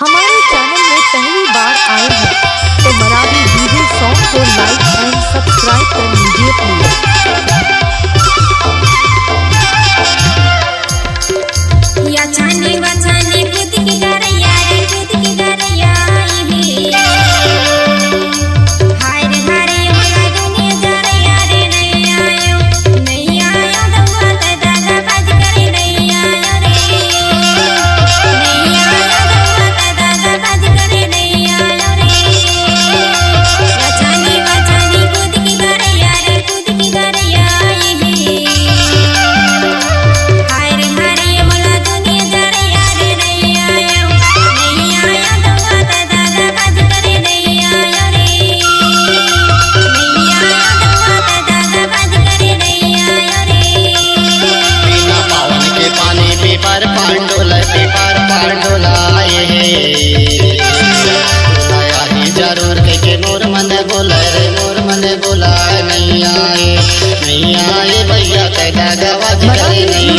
हमारे चैनल में पहली बार आए हैं तो मराठी डीजे सॉन्ग को लाइक एंड सब्सक्राइब कर लीजिए प्लीज। या छानी बछानी खुद की गरैया रे खुद की गरैया हाय रे हारे मला दुनिया जरैया रे नहीं आयो दवा ते दागा बाज करे नहीं आयो रे नहीं आयो दवा ते दागा बाज करे नहीं आयो रे या छानी बछानी खुद की गरैया रे खुद की गरैया हाय रे हारे मला दुनिया जरैया रे नहीं आयो दवा ते दागा बाज करे नहीं आयो रे नहीं आयो दवा ते दागा बाज करे नहीं आयो रे बिना पावन के पानी पीपर पांडोला आया ही जरूर के मोर मन बोला रे मोर मन बोला नहीं आए भैया कैदा गवाज करे नहीं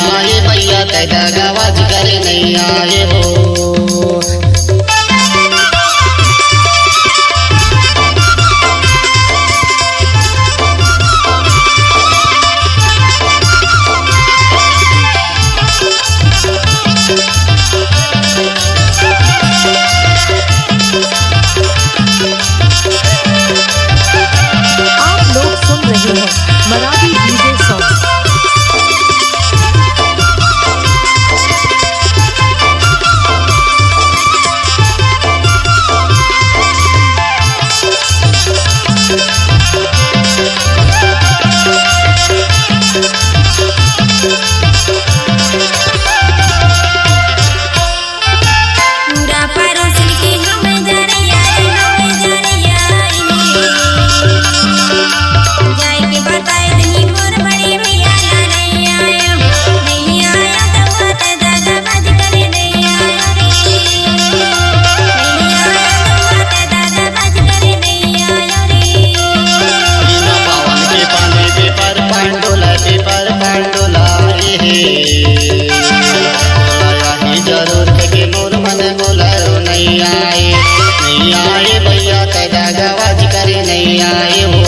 आए भैया कैदा गवाज करे नहीं आए हो। आप लोग सुन रहे हैं मराठी डीजे सॉन्ग। पूरा परोसन के हमें जरैया रे हमें जरैया जाए के बताए नहीं मोर बड़ी भैया नहीं आयो दवा ते दागा बाज करे नहीं आयो रे नहीं आयो दवा ते दागा बाज करे नहीं आयो रे बिना पावन के पानी पीपर पांडोला आया ही जरूर के मोर मन बोला नहीं आए भैया कैदा गवाज करे नहीं आए हो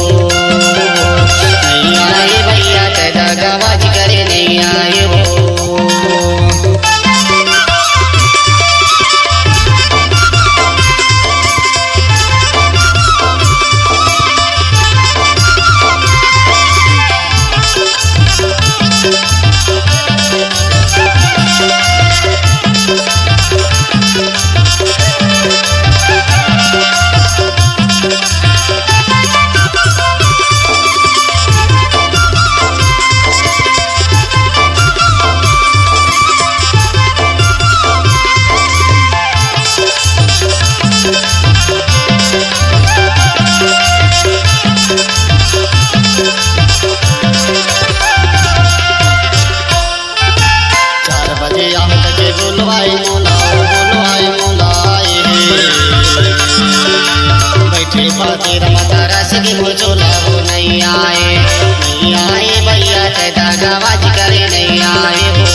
नहीं आए भैया कैदा गवाज करे नहीं आए हो। बोलवाए मोला बैठे पाते रमता रस के मुझोला वो नहीं आए भैया कैदा गवाज करे नहीं आए हो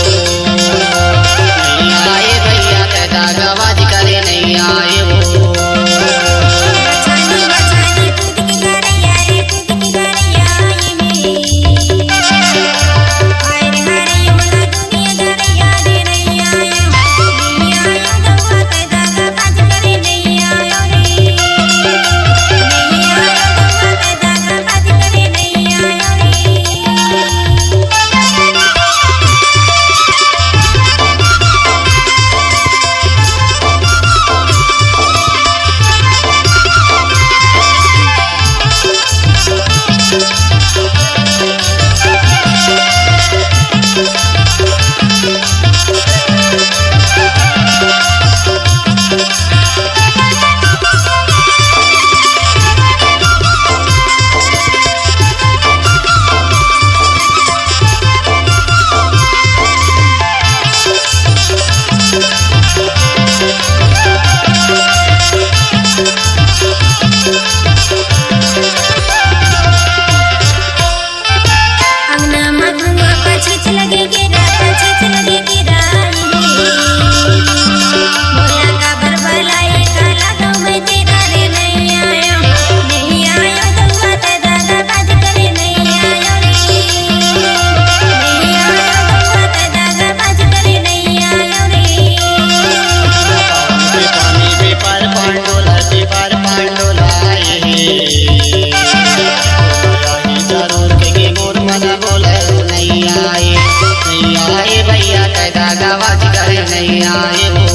नहीं आए भैया कैदा गवाज करे नहीं आए हो। छानी बछानी खुद की गरैया रे खुद की गरैया हाय रे हारे मला दुनिया जरैया रे नहीं आयो दवा ते दागा बाज करे नहीं आयो रे नहीं आयो दवा ते दागा बाज करे नहीं आयो रे नहीं आए हो।